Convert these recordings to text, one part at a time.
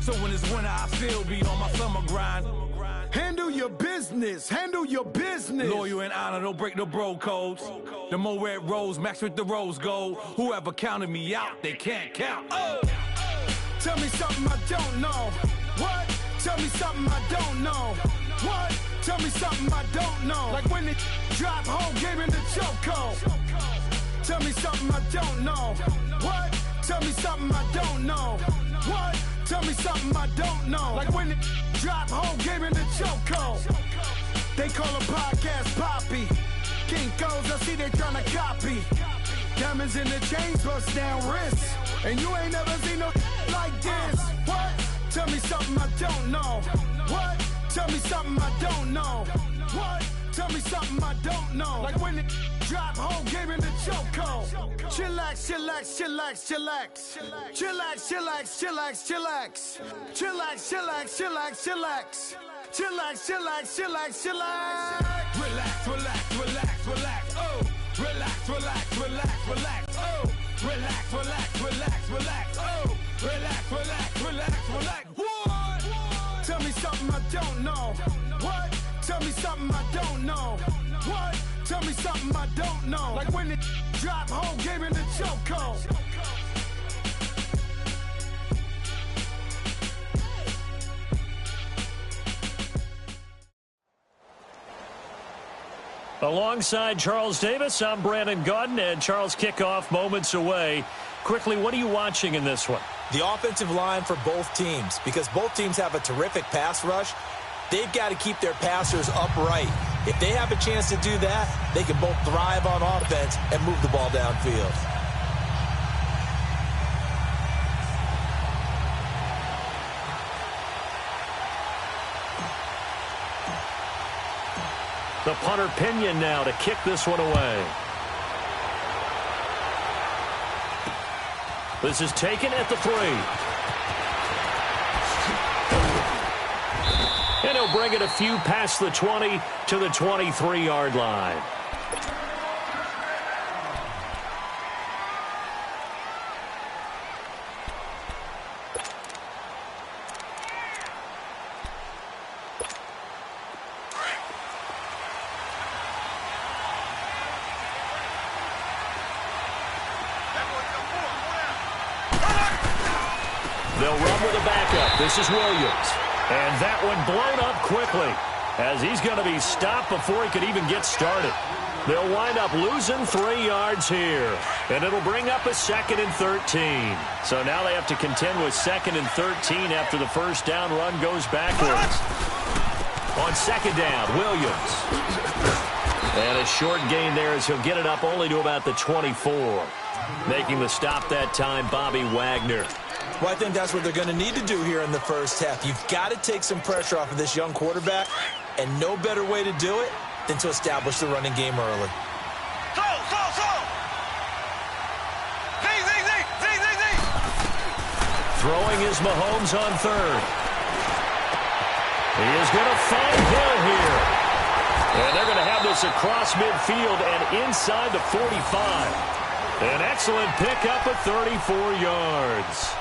So when it's winter, I still be on my summer grind. Handle your business. Handle your business. Loyal and honor, don't break the bro codes. The more red rose, max with the rose gold. Whoever counted me out, they can't count. Oh! Tell me something I don't know. What? Tell me something I don't know. What? Tell me something I don't know. Like when it drop whole game in the chokehold. Tell me something I don't know. What? Tell me something I don't know. What? Tell me something I don't know. Like when it drop whole game in the chokehold. They call a podcast Poppy. Kinkos, I see they tryna copy. Diamonds in the chains, bust down wrists. And you ain't never seen no like this. What? Tell me something I don't know. What? Tell me something I don't know. What? Tell me something I don't know. Like when it drop whole game in the chokehold. Chillax, chillax, chillax, chillax. Chillax, chillax, chillax, chillax. Chillax, chillax, chillax, chillax. Chillax, chillax, chillax, chillax. Relax, relax, relax, relax. Oh! Relax, relax, relax, relax. Oh! Relax, relax, relax, relax. Oh! Relax, relax, relax, relax. What? Tell me something I don't know. What? Tell me something I don't know. What? Tell me something I don't know. Like when it drop whole game in the chokehold. Alongside Charles Davis, I'm Brandon Gaudin, and Charles, kickoff moments away. Quickly, what are you watching in this one? The offensive line for both teams, because both teams have a terrific pass rush. They've got to keep their passers upright. If they have a chance to do that, they can both thrive on offense and move the ball downfield. The punter Pinion now to kick this one away. This is taken at the 3. And he'll bring it a few past the 20 to the 23-yard line. They'll run with a backup. This is Williams. And that one blown up quickly as he's going to be stopped before he could even get started. They'll wind up losing 3 yards here. And it'll bring up a 2nd and 13. So now they have to contend with 2nd and 13 after the first down run goes backwards. On 2nd down, Williams. And a short gain there as he'll get it up only to about the 24. Making the stop that time, Bobby Wagner. Well, I think that's what they're going to need to do here in the first half. You've got to take some pressure off of this young quarterback, and no better way to do it than to establish the running game early. Throwing is Mahomes on 3rd. He is going to find Hill here. And they're going to have this across midfield and inside the 45. An excellent pickup of 34 yards.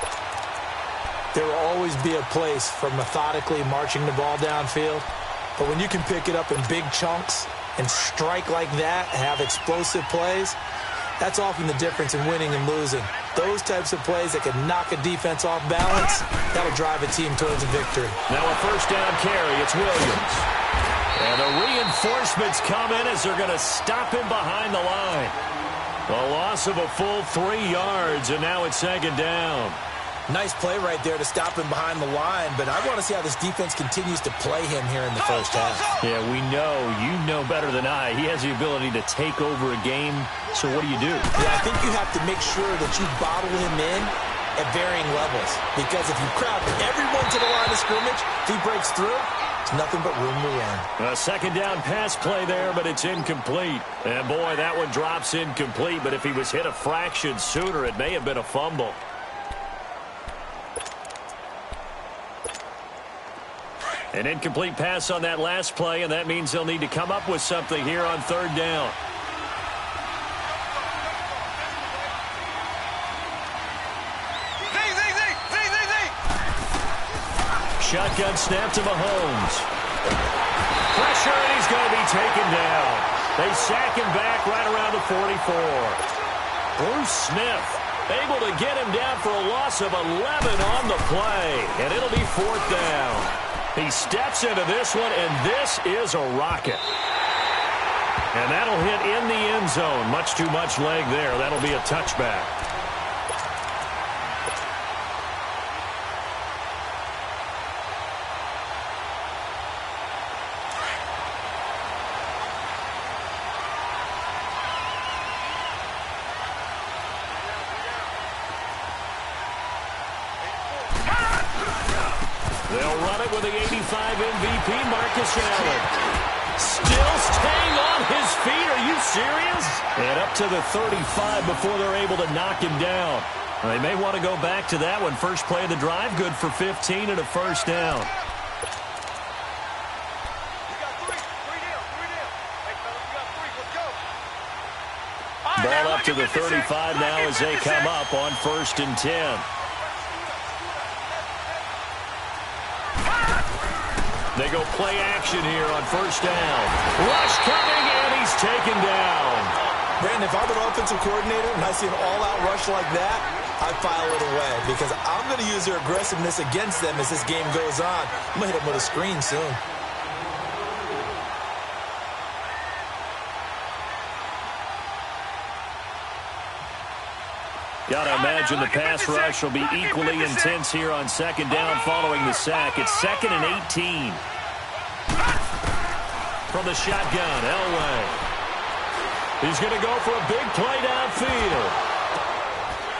There will always be a place for methodically marching the ball downfield. But when you can pick it up in big chunks and strike like that, have explosive plays, that's often the difference in winning and losing. Those types of plays that can knock a defense off balance, that'll drive a team towards a victory. Now a first down carry. It's Williams. And the reinforcements come in as they're going to stop him behind the line. A loss of a full 3 yards, and now it's 2nd down. Nice play right there to stop him behind the line, but I want to see how this defense continues to play him here in the first half. Yeah, we know. You know better than I. He has the ability to take over a game, so what do you do? Yeah, I think you have to make sure that you bottle him in at varying levels, because if you crowd everyone to the line of scrimmage, if he breaks through, it's nothing but room to run. A 2nd down pass play there, but it's incomplete. And boy, that one drops incomplete, but if he was hit a fraction sooner, it may have been a fumble. An incomplete pass on that last play, and that means they'll need to come up with something here on 3rd down. Shotgun snap to Mahomes. Pressure, and he's going to be taken down. They sack him back right around the 44. Bruce Smith able to get him down for a loss of 11 on the play. And it'll be 4th down. He steps into this one, and this is a rocket. And that'll hit in the end zone. Much too much leg there. That'll be a touchback. They'll run it with the 85 MVP, Marcus Allen. Still staying on his feet. Are you serious? And up to the 35 before they're able to knock him down. They may want to go back to that one. First play of the drive, good for 15 and a first down. Ball up to the 35 now as they come up on 1st and 10. They go play action here on 1st down. Rush coming, and he's taken down. Brandon, if I'm an offensive coordinator and I see an all-out rush like that, I file it away because I'm going to use their aggressiveness against them as this game goes on. I'm going to hit them with a screen soon. Got to imagine the pass rush will be equally intense here on 2nd down following the sack. It's 2nd and 18. From the shotgun, Elway. He's going to go for a big play downfield.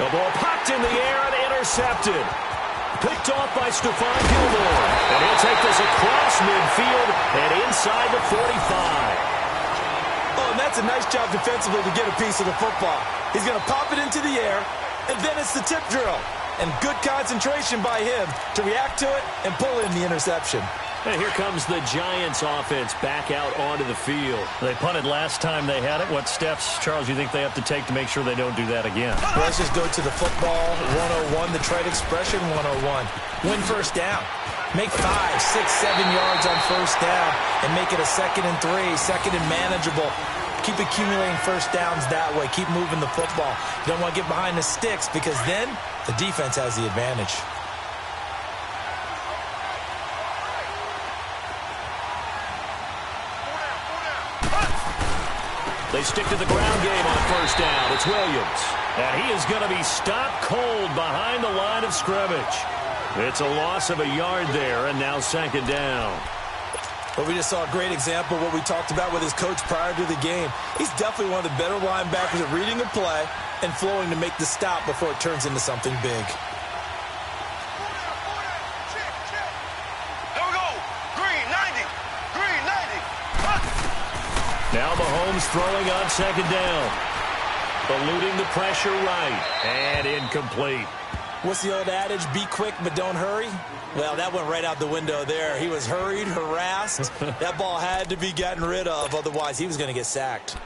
The ball popped in the air and intercepted. Picked off by Stephon Gilmore. And he'll take this across midfield and inside the 45. Oh, and that's a nice job defensively to get a piece of the football. He's going to pop it into the air, and then it's the tip drill. And good concentration by him to react to it and pull in the interception. And here comes the Giants offense back out onto the field. They punted last time they had it. What steps, Charles, you think they have to take to make sure they don't do that again? Well, let's just go to the football 101, the trade expression 101. Win 1st down. Make 5, 6, 7 yards on 1st down and make it a 2nd and 3, 2nd and manageable. Keep accumulating 1st downs that way. Keep moving the football. You don't want to get behind the sticks because then the defense has the advantage. They stick to the ground game on 1st down. It's Williams. And he is going to be stopped cold behind the line of scrimmage. It's a loss of a yard there, and now 2nd down. But we just saw a great example of what we talked about with his coach prior to the game. He's definitely one of the better linebackers at reading a play and flowing to make the stop before it turns into something big. There we go. Green 90. Green 90. Now Mahomes throwing on 2nd down. Eluding the pressure right. And incomplete. What's the old adage? Be quick, but don't hurry. Well, that went right out the window there. He was hurried, harassed. That ball had to be gotten rid of. Otherwise, he was going to get sacked.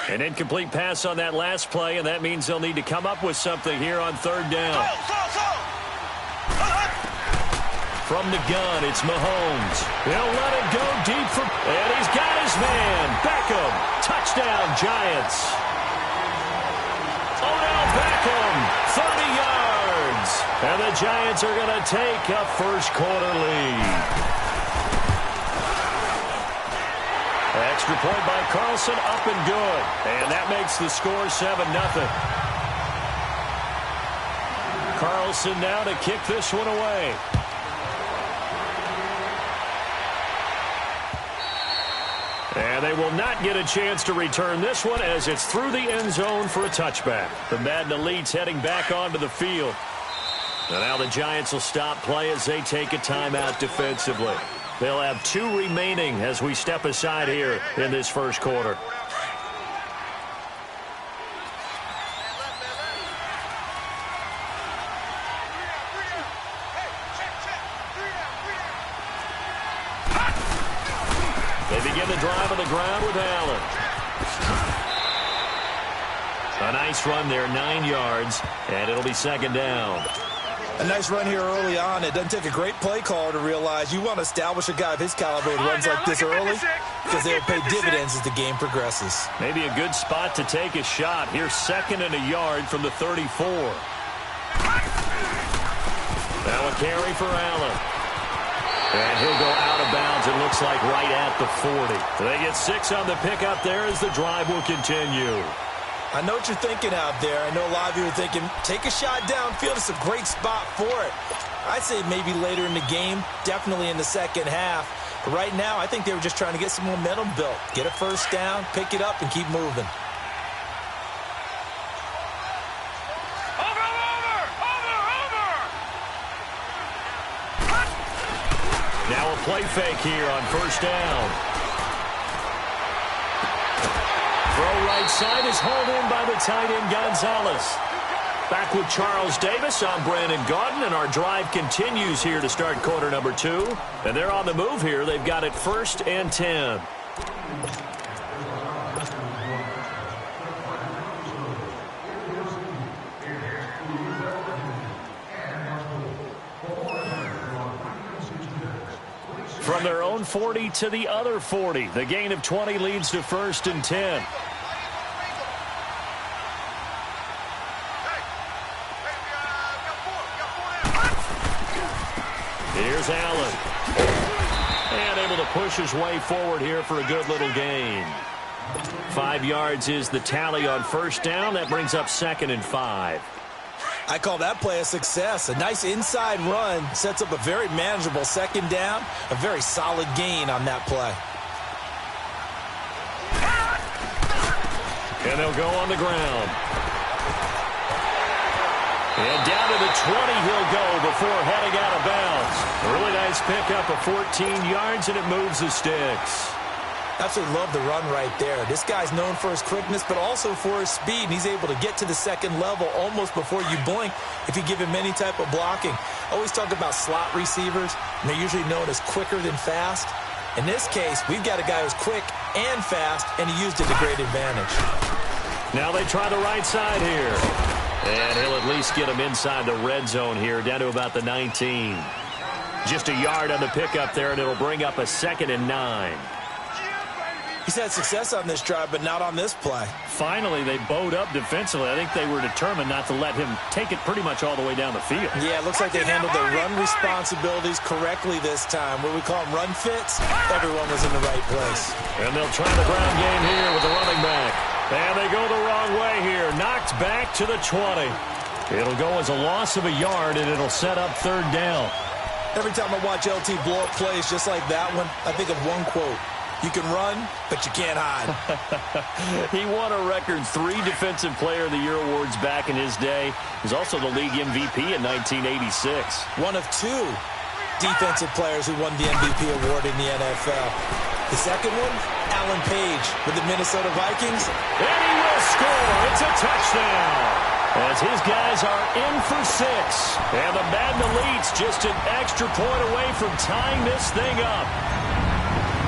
An incomplete pass on that last play, and that means they'll need to come up with something here on 3rd down. From the gun, it's Mahomes. They'll let it go deep for... And he's got his man. Beckham. Touchdown, Giants. Odell Beckham, 30 yards. And the Giants are going to take a 1st quarter lead. Extra point by Carlson, up and good. And that makes the score 7-0. Carlson now to kick this one away. And they will not get a chance to return this one as it's through the end zone for a touchback. The Madden Elites heading back onto the field. And now the Giants will stop play as they take a timeout defensively. They'll have 2 remaining as we step aside here in this 1st quarter. They begin the drive on the ground with Allen. A nice run there, 9 yards, and it'll be 2nd down. A nice run here early on. It doesn't take a great play caller to realize you want to establish a guy of his caliber who runs like this early because they'll pay dividends as the game progresses. Maybe a good spot to take a shot. Here's 2nd and a yard from the 34. Now a carry for Allen. And he'll go out of bounds, it looks like, right at the 40. They get 6 on the pickup there as the drive will continue. I know what you're thinking out there. I know a lot of you are thinking, take a shot downfield. It's a great spot for it. I'd say maybe later in the game, definitely in the second half. But right now, I think they were just trying to get some momentum built. Get a first down, pick it up, and keep moving. Now a play fake here on first down. Throw right side is hauled in by the tight end Gonzalez. Back with Charles Davis. I'm Brandon Gaudin, and our drive continues here to start quarter number 2. And they're on the move here. They've got it 1st and 10. From their own 40 to the other 40. The gain of 20 leads to 1st and 10. Here's Allen. And able to push his way forward here for a good little gain. 5 yards is the tally on first down. That brings up 2nd and 5. I call that play a success. A nice inside run sets up a very manageable second down. A very solid gain on that play. And they'll go on the ground. And down to the 20 he'll go before heading out of bounds. A really nice pickup of 14 yards, and it moves the sticks. Absolutely love the run right there. This guy's known for his quickness, but also for his speed. And he's able to get to the second level almost before you blink if you give him any type of blocking. I always talk about slot receivers, and they're usually known as quicker than fast. In this case, we've got a guy who's quick and fast, and he used it to great advantage. Now they try the right side here. And he'll at least get him inside the red zone here, down to about the 19. Just a yard on the pickup there, and it'll bring up a 2nd and 9. He's had success on this drive, but not on this play. Finally, they bowed up defensively. I think they were determined not to let him take it pretty much all the way down the field. Yeah, it looks like they handled their run responsibilities correctly this time. What we call them run fits, everyone was in the right place. And they'll try the ground game here with the running back. And they go the wrong way here. Knocked back to the 20. It'll go as a loss of a yard, and it'll set up 3rd down. Every time I watch LT blow up plays just like that one, I think of one quote. You can run, but you can't hide. He won a record 3 Defensive Player of the Year awards back in his day. He was also the league MVP in 1986. One of 2 defensive players who won the MVP award in the NFL. The second one, Alan Page with the Minnesota Vikings. And he will score. It's a touchdown. As his guys are in for 6. And the Madden Elites just an extra point away from tying this thing up.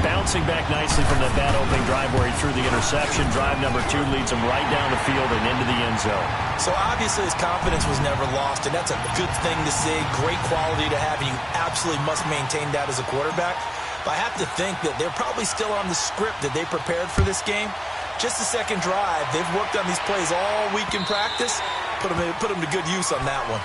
Bouncing back nicely from that bad opening drive where he threw the interception. Drive number 2 leads him right down the field and into the end zone. So obviously his confidence was never lost, and that's a good thing to see. Great quality to have, and you absolutely must maintain that as a quarterback. But I have to think that they're probably still on the script that they prepared for this game. Just the second drive. They've worked on these plays all week in practice. Put them to good use on that one.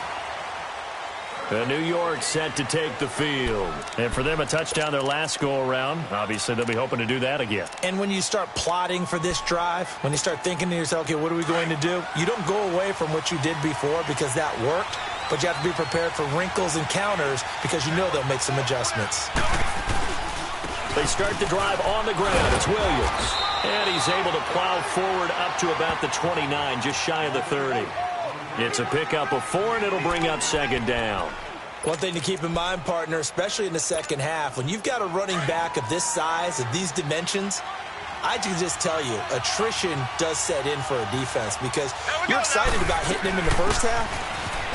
New York set to take the field. And for them, a touchdown their last go-around. Obviously, they'll be hoping to do that again. And when you start plotting for this drive, when you start thinking to yourself, okay, what are we going to do? You don't go away from what you did before because that worked, but you have to be prepared for wrinkles and counters because you know they'll make some adjustments. They start the drive on the ground. It's Williams. And he's able to plow forward up to about the 29, just shy of the 30. It's a pickup of 4, and it'll bring up 2nd down. One thing to keep in mind, partner, especially in the second half, when you've got a running back of this size, of these dimensions, I can just tell you, attrition does set in for a defense because you're excited about hitting him in the first half.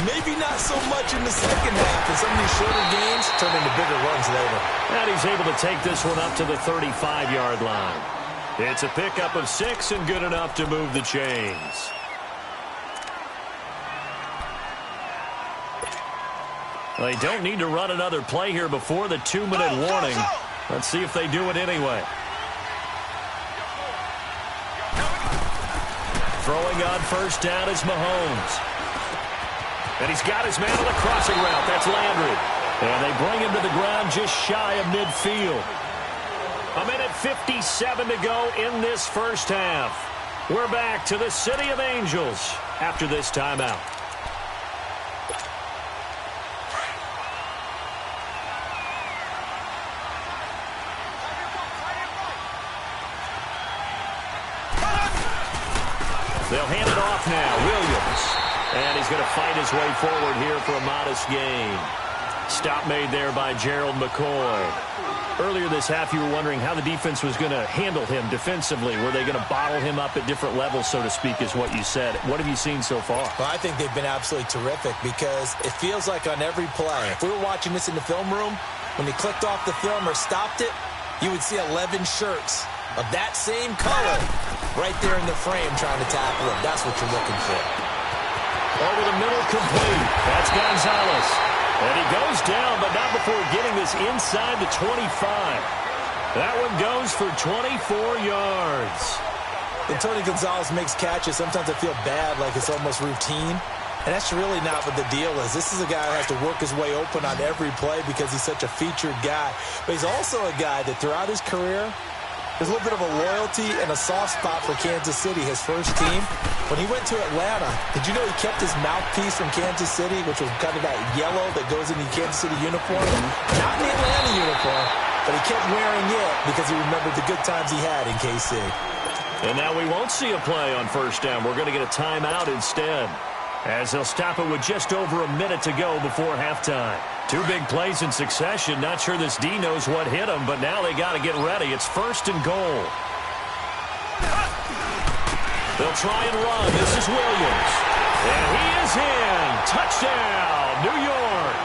Maybe not so much in the second half, and some of these shorter gains turn into bigger runs later. And he's able to take this one up to the 35-yard line. It's a pickup of 6 and good enough to move the chains. They don't need to run another play here before the 2-minute warning. Let's see if they do it anyway. Throwing on first down is Mahomes. And he's got his man on the crossing route. That's Landry. And they bring him to the ground just shy of midfield. 1:57 to go in this first half. We're back to the City of Angels after this timeout. They'll hand it off now. Williams. And he's going to fight his way forward here for a modest gain. Stop made there by Gerald McCoy. Earlier this half, you were wondering how the defense was going to handle him defensively. Were they going to bottle him up at different levels, so to speak, is what you said. What have you seen so far? Well, I think they've been absolutely terrific because it feels like on every play, if we were watching this in the film room, when he clicked off the film or stopped it, you would see 11 shirts of that same color right there in the frame trying to tackle him. That's what you're looking for. Over the middle, complete. That's Gonzalez. And he goes down, but not before getting this inside the 25. That one goes for 24 yards. When Tony Gonzalez makes catches, sometimes I feel bad, like it's almost routine. And that's really not what the deal is. This is a guy who has to work his way open on every play because he's such a featured guy. But he's also a guy that throughout his career, there's a little bit of a loyalty and a soft spot for Kansas City, his first team. When he went to Atlanta, did you know he kept his mouthpiece from Kansas City, which was kind of that yellow that goes in the Kansas City uniform? Not in the Atlanta uniform, but he kept wearing it because he remembered the good times he had in KC. And now we won't see a play on first down. We're going to get a timeout instead, as they'll stop it with just over a minute to go before halftime. Two big plays in succession. Not sure this D knows what hit him, but now they got to get ready. It's first and goal. They'll try and run. This is Williams. And he is in. Touchdown, New York.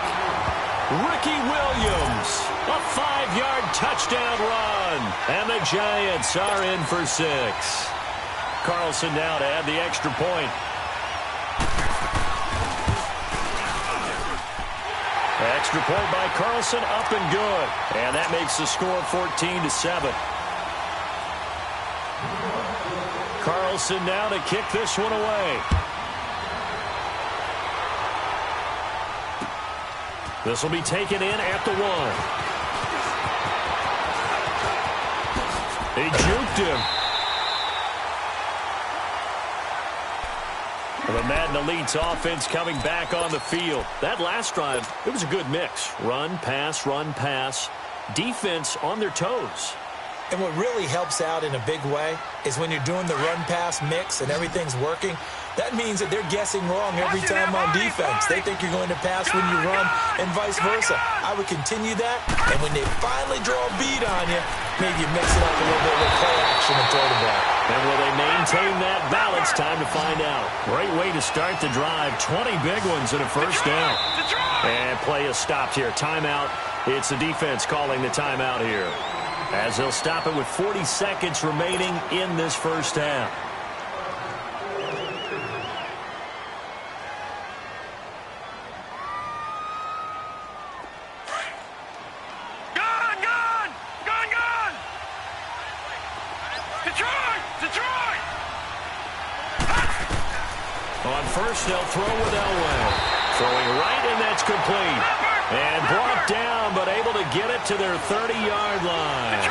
Ricky Williams. A 5-yard touchdown run. And the Giants are in for 6. Carlson now to add the extra point. Extra point by Carlson, up and good. And that makes the score 14-7. Carlson now to kick this one away. This will be taken in at the 1. He juked him. The Madden Elite's offense coming back on the field. That last drive, it was a good mix. Run, pass, run, pass. Defense on their toes. And what really helps out in a big way is when you're doing the run-pass mix and everything's working, that means that they're guessing wrong every time on defense. They think you're going to pass when you run and vice versa. I would continue that, and when they finally draw a beat on you, maybe you mix it up a little bit with play action and throw the ball. And will they maintain that balance? Time to find out. Great way to start the drive. 20 big ones and a first down. And play is stopped here. Timeout. It's the defense calling the timeout here, as they'll stop it with 40 seconds remaining in this first half. Detroit! On first, they'll throw with Elway. Throwing right, and that's complete. And brought down, but able to get it to their 30-yard line.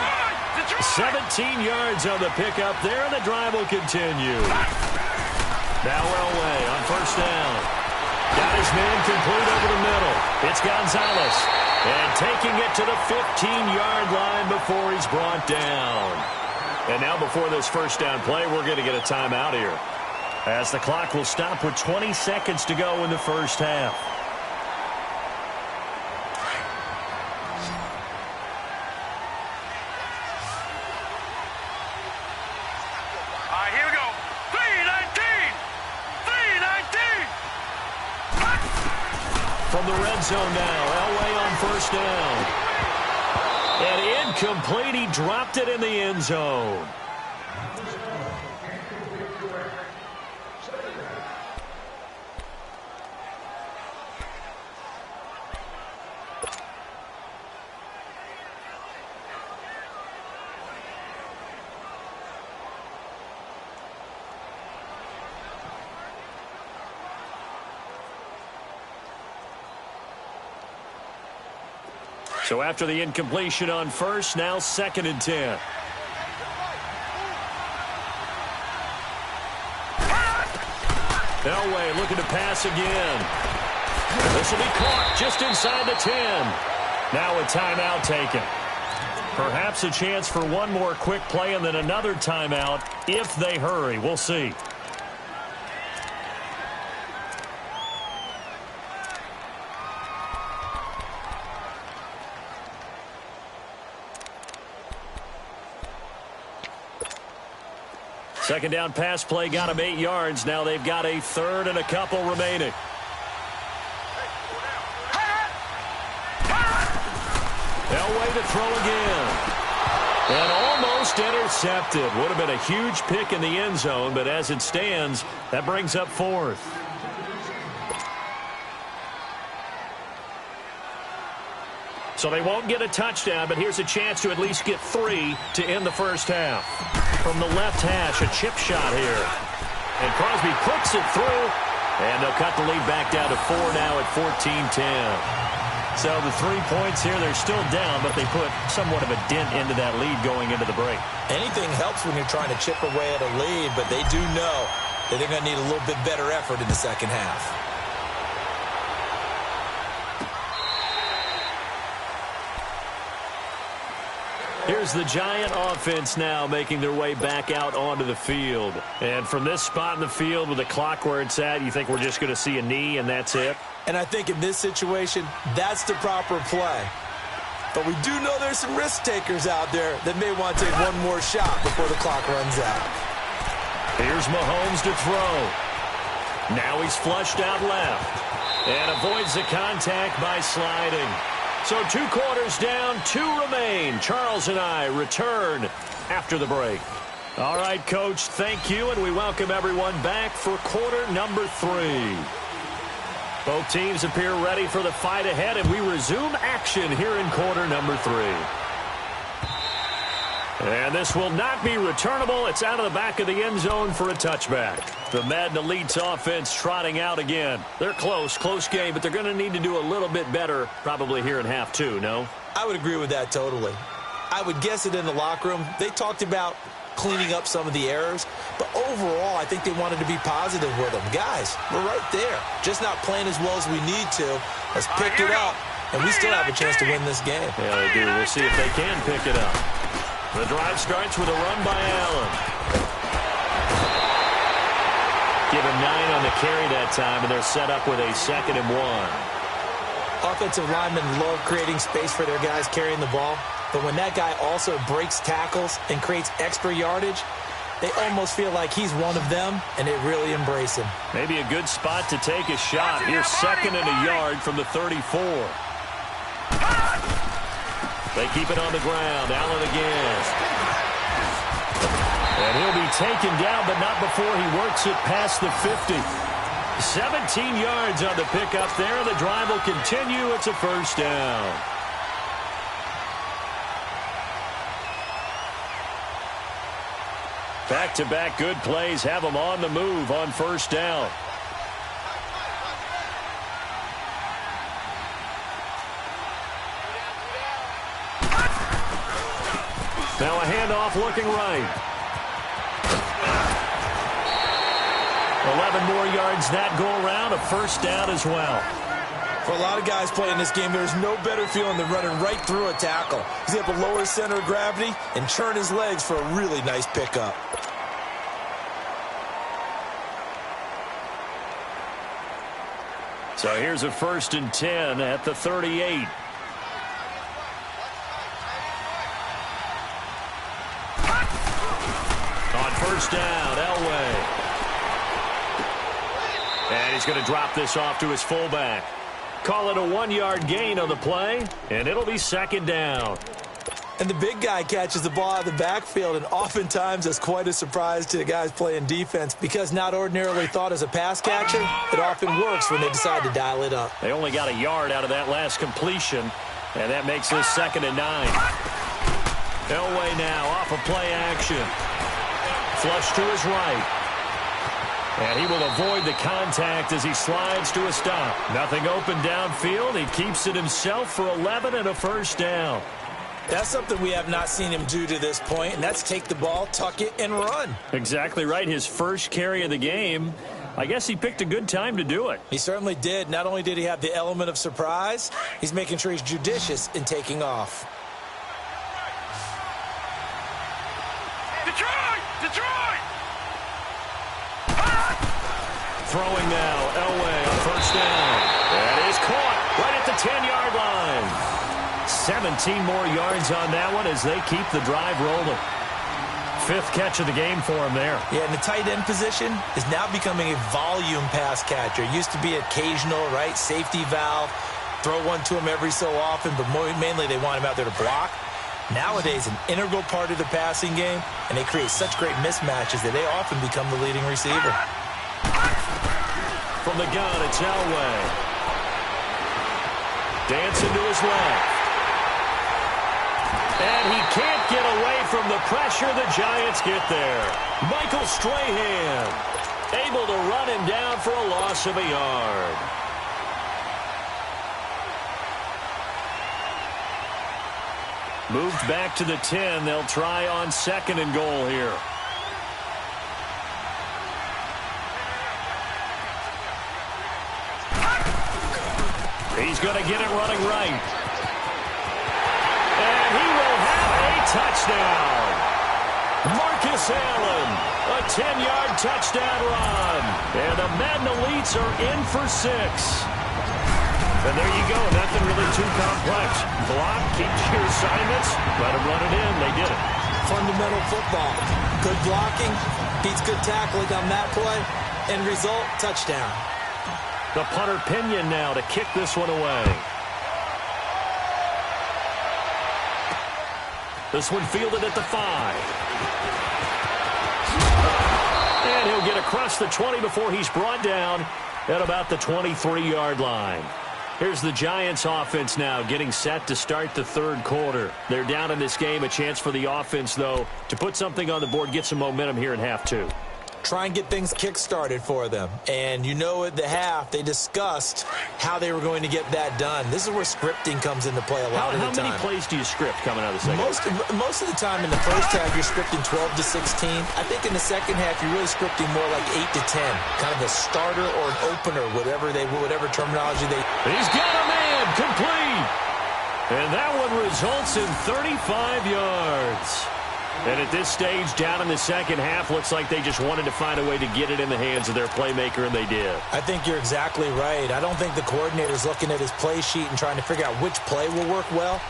17 yards on the pickup there, and the drive will continue. Now Elway on first down. Got his man complete over the middle. It's Gonzalez. And taking it to the 15-yard line before he's brought down. And now before this first down play, we're going to get a timeout here, as the clock will stop with 20 seconds to go in the first half. Here we go. 319! 319! From the red zone now, Elway on first down. And incomplete, he dropped it in the end zone. So after the incompletion on first, now 2nd and 10. Elway looking to pass again. This will be caught just inside the 10. Now a timeout taken. Perhaps a chance for one more quick play and then another timeout if they hurry. We'll see. Second down pass play got him 8 yards. Now they've got a 3rd and a couple remaining. Elway to throw again. And almost intercepted. Would have been a huge pick in the end zone, but as it stands, that brings up 4th. So they won't get a touchdown, but here's a chance to at least get 3 to end the first half. From the left hash, a chip shot here. And Crosby puts it through, and they'll cut the lead back down to 4 now at 14-10. So the 3 points here, they're still down, but they put somewhat of a dent into that lead going into the break. Anything helps when you're trying to chip away at a lead, but they do know that they're going to need a little bit better effort in the second half. Here's the Giant offense now making their way back out onto the field. And from this spot in the field with the clock where it's at, you think we're just going to see a knee and that's it? And I think in this situation, that's the proper play. But we do know there's some risk takers out there that may want to take one more shot before the clock runs out. Here's Mahomes to throw. Now he's flushed out left. And avoids the contact by sliding. So 2 quarters down, 2 remain. Charles and I return after the break. All right, Coach, thank you, and we welcome everyone back for quarter number 3. Both teams appear ready for the fight ahead, and we resume action here in quarter number 3. And this will not be returnable. It's out of the back of the end zone for a touchback. The Madden Elite's offense trotting out again. They're close game, but they're going to need to do a little bit better probably here in half 2, no? I would agree with that totally. I would guess it in the locker room. They talked about cleaning up some of the errors, but overall, I think they wanted to be positive with them. Guys, we're right there. Just not playing as well as we need to. Let's pick it up, and we still have a chance to win this game. Yeah, they do. We'll see if they can pick it up. The drive starts with a run by Allen. Give him 9 on the carry that time, and they're set up with a 2nd and 1. Offensive linemen love creating space for their guys carrying the ball, but when that guy also breaks tackles and creates extra yardage, they almost feel like he's one of them, and they really embrace him. Maybe a good spot to take a shot. Here's 2nd and a yard from the 34. They keep it on the ground. Allen again. And he'll be taken down, but not before he works it past the 50. 17 yards on the pickup there. The drive will continue. It's a first down. Back-to-back good plays have them on the move on first down. Now a handoff looking right. 11 more yards that go around, a first down as well. For a lot of guys playing this game, there's no better feeling than running right through a tackle. He's able to lower his center of gravity and churn his legs for a really nice pickup. So here's a 1st and 10 at the 38. On first down, Elway. And he's going to drop this off to his fullback. Call it a 1-yard gain on the play, and it'll be 2nd down. And the big guy catches the ball out of the backfield, and oftentimes that's quite a surprise to the guys playing defense because not ordinarily thought as a pass catcher, it often works when they decide to dial it up. They only got a yard out of that last completion, and that makes this 2nd and 9. Elway now off of play action. Flush to his right. And he will avoid the contact as he slides to a stop. Nothing open downfield. He keeps it himself for 11 and a first down. That's something we have not seen him do to this point, and that's take the ball, tuck it, and run. Exactly right. His first carry of the game. I guess he picked a good time to do it. He certainly did. Not only did he have the element of surprise, he's making sure he's judicious in taking off. Detroit! Throwing now, Elway on first down. That is caught right at the 10-yard line. 17 more yards on that one as they keep the drive rolling. Fifth catch of the game for him there. Yeah, and the tight end position is now becoming a volume pass catcher. It used to be occasional, right, safety valve, throw one to him every so often, but mainly they want him out there to block. Nowadays, an integral part of the passing game, and they create such great mismatches that they often become the leading receiver. From the gun, it's Elway. Dancing to his left. And he can't get away from the pressure. The Giants get there. Michael Strahan able to run him down for a loss of a yard. Moved back to the 10. They'll try on second and goal here. He's going to get it running right. And he will have a touchdown. Marcus Allen, a 10-yard touchdown run. And the Madden Elites are in for 6. And there you go. Nothing really too complex. Block, keep your assignments, let them run it in. They did it. Fundamental football. Good blocking, beats good tackling on that play. End result, touchdown. The punter Pinion now to kick this one away. This one fielded at the 5. And he'll get across the 20 before he's brought down at about the 23-yard line. Here's the Giants offense now getting set to start the third quarter. They're down in this game. A chance for the offense, though, to put something on the board, get some momentum here in half 2. Try and get things kick-started for them. And you know at the half, they discussed how they were going to get that done. This is where scripting comes into play a lot of the time. How many plays do you script coming out of the second half? Most of the time in the first half, you're scripting 12 to 16. I think in the second half, you're really scripting more like 8 to 10. Kind of a starter or an opener, whatever terminology they... He's got a man, complete. And that one results in 35 yards. And at this stage, down in the second half, looks like they just wanted to find a way to get it in the hands of their playmaker, and they did. I think you're exactly right. I don't think the coordinator's looking at his play sheet and trying to figure out which play will work well.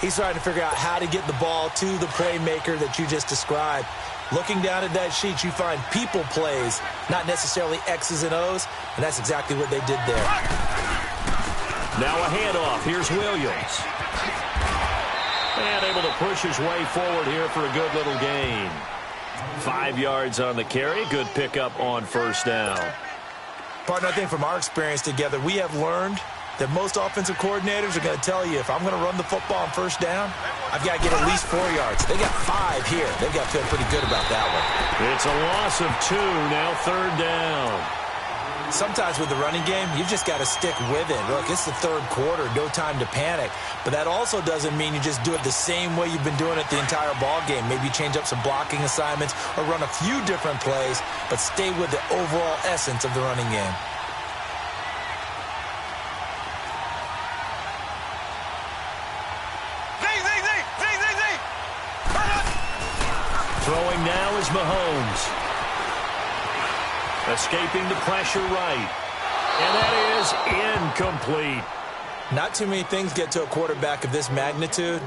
He's trying to figure out how to get the ball to the playmaker that you just described. Looking down at that sheet, you find people plays, not necessarily X's and O's, and that's exactly what they did there. Now a handoff. Here's Williams. And able to push his way forward here for a good little gain. 5 yards on the carry. Good pickup on first down. Partner, I think from our experience together, we have learned that most offensive coordinators are going to tell you, if I'm going to run the football on first down, I've got to get at least 4 yards. They got 5 here. They've got to feel pretty good about that one. It's a loss of 2, now third down. Sometimes with the running game, you've just got to stick with it. Look, it's the third quarter, no time to panic. But that also doesn't mean you just do it the same way you've been doing it the entire ball game. Maybe change up some blocking assignments or run a few different plays, but stay with the overall essence of the running game. Throwing now is Mahomes. Escaping the pressure right. And that is incomplete. Not too many things get to a quarterback of this magnitude,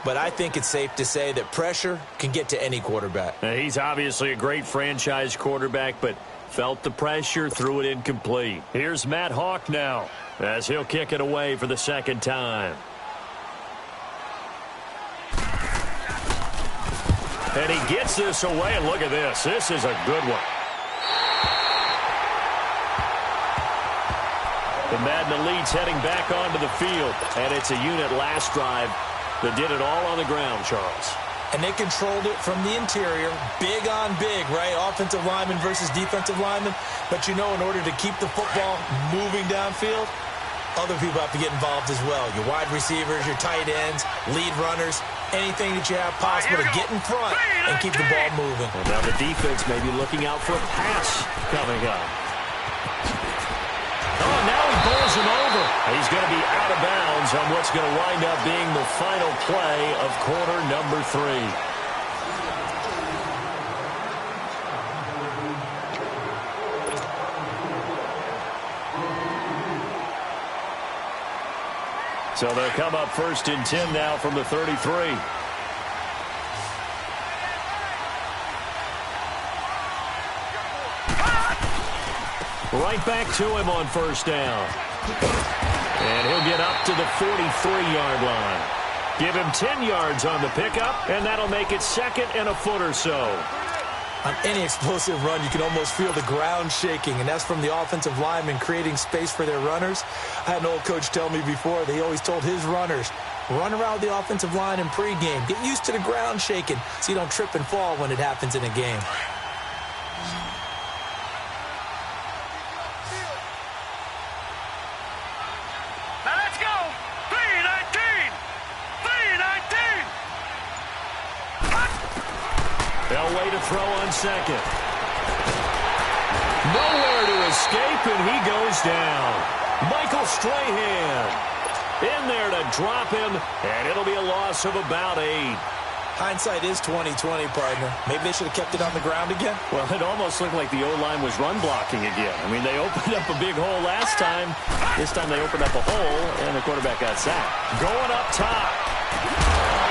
but I think it's safe to say that pressure can get to any quarterback. Now, he's obviously a great franchise quarterback, but felt the pressure, threw it incomplete. Here's Matt Hawk now, as he'll kick it away for the second time. And he gets this away, and look at this. This is a good one. The Madden Elites heading back onto the field. And it's a unit last drive that did it all on the ground, Charles. and they controlled it from the interior, big on big, right? Offensive lineman versus defensive lineman. But, you know, in order to keep the football moving downfield, other people have to get involved as well. Your wide receivers, your tight ends, lead runners, anything that you have possible to get in front and keep the ball moving. Well, now the defense may be looking out for a pass coming up. Oh, now he bowls him over. He's going to be out of bounds on what's going to wind up being the final play of quarter number 3. So they'll come up 1st and 10 now from the 33. Right back to him on 1st down. And he'll get up to the 43-yard line. Give him 10 yards on the pickup, and that'll make it 2nd and a foot or so. On any explosive run, you can almost feel the ground shaking, and that's from the offensive linemen creating space for their runners. I had an old coach tell me before, they always told his runners, run around the offensive line in pregame. Get used to the ground shaking so you don't trip and fall when it happens in a game. They'll wait to throw on 2nd. Nowhere to escape, and he goes down. Michael Strahan in there to drop him, and it'll be a loss of about 8. Hindsight is 20/20, partner. Maybe they should have kept it on the ground again. Well, it almost looked like the O-line was run blocking again. I mean, they opened up a big hole last time. This time they opened up a hole, and the quarterback got sacked. Going up top.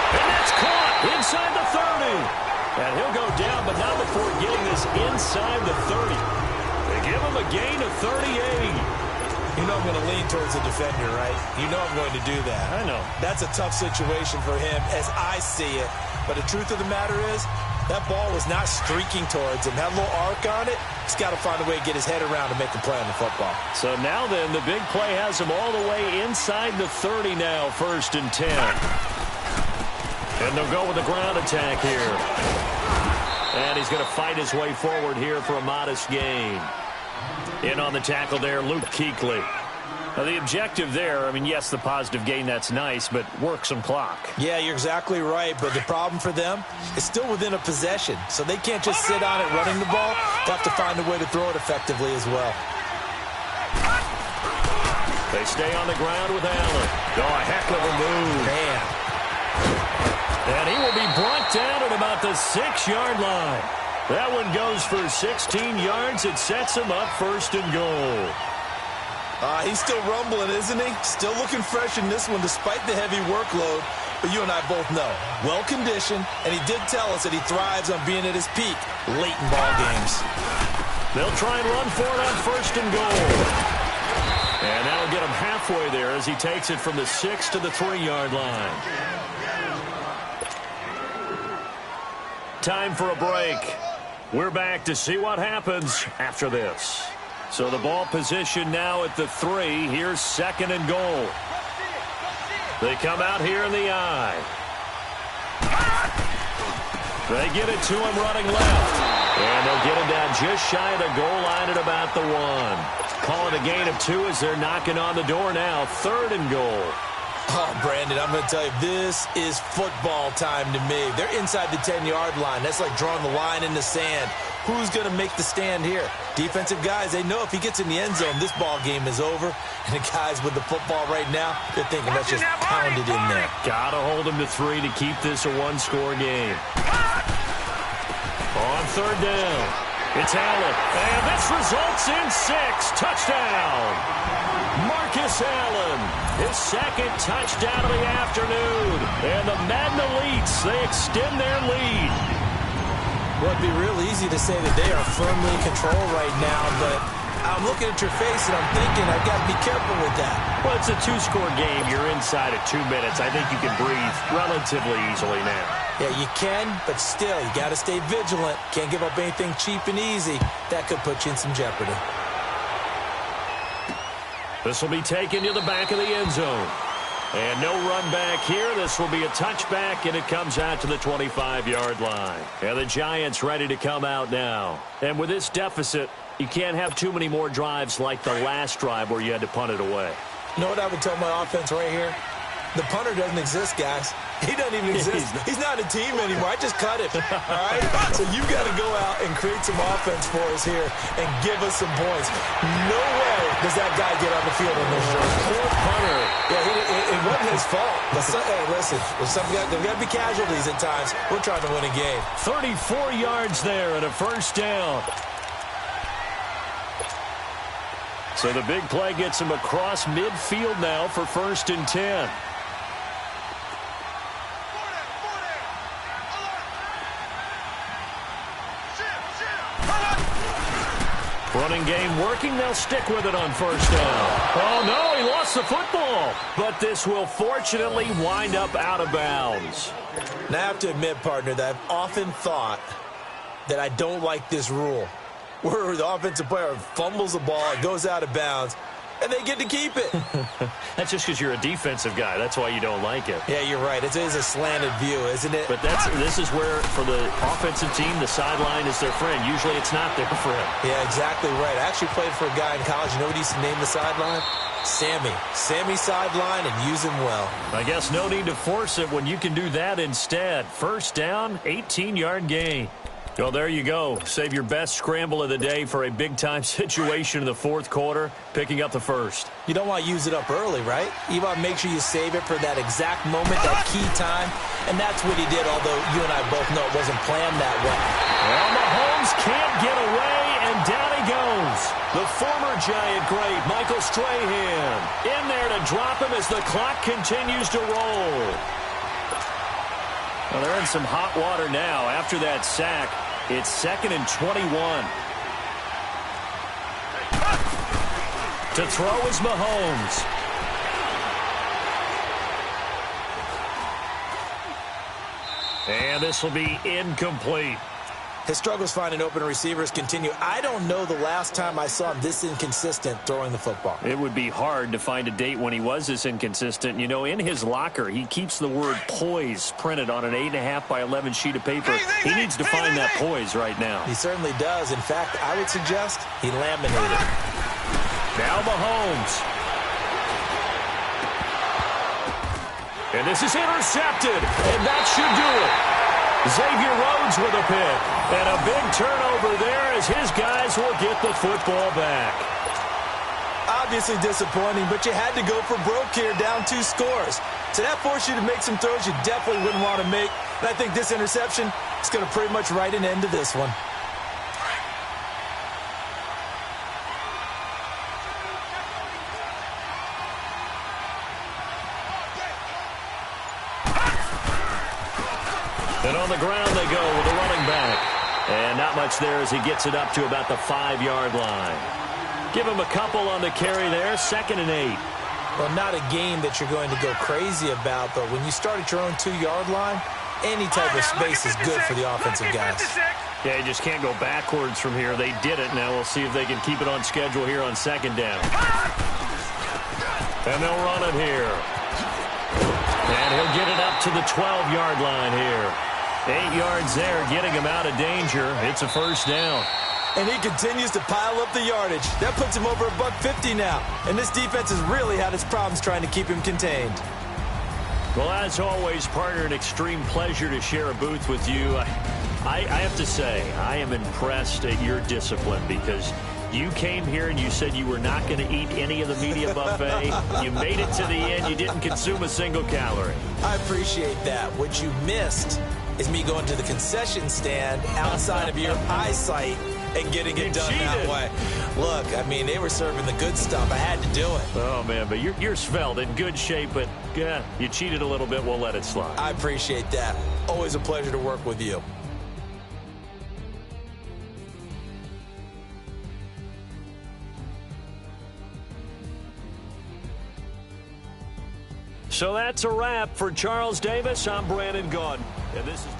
And that's caught inside the 30. And he'll go down, but not before getting this inside the 30. They give him a gain of 38. You know I'm going to lean towards the defender, right? You know I'm going to do that. I know. That's a tough situation for him as I see it. But the truth of the matter is, that ball was not streaking towards him. That little arc on it, he's got to find a way to get his head around to make a play on the football. So now then, the big play has him all the way inside the 30 now, 1st and 10. And they'll go with the ground attack here. And he's going to fight his way forward here for a modest gain. In on the tackle there, Luke Kuechly. Now, the objective there, I mean, yes, the positive gain, that's nice, but work some clock. Yeah, you're exactly right, but the problem for them is still within a possession, so they can't just sit on it running the ball. They have to find a way to throw it effectively as well. They stay on the ground with Allen. Oh, a heck of a move. Man. And he will be brought down at about the 6-yard line. That one goes for 16 yards. It sets him up 1st and goal. He's still rumbling, isn't he? Still looking fresh in this one despite the heavy workload. But you and I both know, well-conditioned, and he did tell us that he thrives on being at his peak late in ball games. They'll try and run for it on 1st and goal. And that'll get him halfway there as he takes it from the 6 to the 3-yard line. Time for a break. We're back to see what happens after this. So the ball position now at the 3. Here's 2nd and goal. They come out here in the I. They get it to him running left. And they'll get him down just shy of the goal line at about the 1. Calling a gain of 2 as they're knocking on the door now. 3rd and goal. Oh, Brandon, I'm going to tell you, this is football time to me. They're inside the 10-yard line. That's like drawing the line in the sand. Who's going to make the stand here? Defensive guys, they know if he gets in the end zone, this ball game is over. And the guys with the football right now, they're thinking, let's just pound it in there. Got to hold him to 3 to keep this a one-score game. On 3rd down, it's Allen. And this results in 6. Touchdown. Marcus Allen, his 2nd touchdown of the afternoon. And the Madden Elites, they extend their lead. Well, it'd be real easy to say that they are firmly in control right now, but I'm looking at your face and I'm thinking I've got to be careful with that. Well, it's a 2-score game. You're inside at 2 minutes. I think you can breathe relatively easily now. Yeah, you can, but still, you got to stay vigilant. Can't give up anything cheap and easy. That could put you in some jeopardy. This will be taken to the back of the end zone. And no run back here. This will be a touchback, and it comes out to the 25-yard line. And the Giants ready to come out now. And with this deficit, you can't have too many more drives like the last drive where you had to punt it away. You know what I would tell my offense right here? The punter doesn't exist, guys. He doesn't even exist. He's not a team anymore. I just cut him. All right? So you've got to go out and create some offense for us here and give us some points. No way does that guy get on the field in this shirt. Poor punter. Yeah, it wasn't his fault. But hey, listen, there's got to be casualties at times. We're trying to win a game. 34 yards there and a first down. So the big play gets him across midfield now for 1st and 10. Running game working. They'll stick with it on 1st down. Oh, no, he lost the football. But this will fortunately wind up out of bounds. Now, I have to admit, partner, that I've often thought that I don't like this rule, where the offensive player fumbles the ball, it goes out of bounds, and they get to keep it. That's just because you're a defensive guy. That's why you don't like it. Yeah, you're right. It is a slanted view, isn't it? But this is where, for the offensive team, the sideline is their friend. Usually it's not their friend. Yeah, exactly right. I actually played for a guy in college. You know what he used to name the sideline? Sammy. Sammy sideline, and use him well. I guess no need to force it when you can do that instead. 1st down, 18-yard gain. Well, there you go. Save your best scramble of the day for a big-time situation in the 4th quarter, picking up the 1st. You don't want to use it up early, right? You want to make sure you save it for that exact moment, that key time, and that's what he did, although you and I both know it wasn't planned that way. Well, Mahomes can't get away, and down he goes. The former Giant great, Michael Strahan, in there to drop him as the clock continues to roll. Well, they're in some hot water now. After that sack, it's 2nd and 21. To throw is Mahomes. And this will be incomplete. His struggles finding open receivers continue. I don't know the last time I saw him this inconsistent throwing the football. It would be hard to find a date when he was this inconsistent. You know, in his locker, he keeps the word poise printed on an 8.5 by 11 sheet of paper. He needs to find that poise right now. He certainly does. In fact, I would suggest he laminated. Now Mahomes. And this is intercepted, and that should do it. Xavier Rhodes with a pick. And a big turnover there as his guys will get the football back. Obviously disappointing, but you had to go for broke here, down 2 scores. So that forced you to make some throws you definitely wouldn't want to make. And I think this interception is going to pretty much write an end to this one. And on the ground they go with the running back. And not much there as he gets it up to about the 5-yard line. Give him a couple on the carry there. 2nd and 8. Well, not a game that you're going to go crazy about, but when you start at your own 2-yard line, any type of space is good for the offensive guys. Yeah, you just can't go backwards from here. They did it. Now we'll see if they can keep it on schedule here on 2nd down. And they'll run it here. And he'll get it up to the 12-yard line here. 8 yards there, getting him out of danger. It's a 1st down. And he continues to pile up the yardage. That puts him over $150 now. And this defense has really had its problems trying to keep him contained. Well, as always, partner, an extreme pleasure to share a booth with you. I have to say, I am impressed at your discipline because you came here and you said you were not going to eat any of the media buffet. You made it to the end. You didn't consume a single calorie. I appreciate that. What you missed is me going to the concession stand outside of your eyesight and getting it done that way. Look, I mean, they were serving the good stuff. I had to do it. Oh, man, but you're svelte, in good shape, but yeah, you cheated a little bit. We'll let it slide. I appreciate that. Always a pleasure to work with you. So that's a wrap for Charles Davis. I'm Brandon Gaudin, and this is...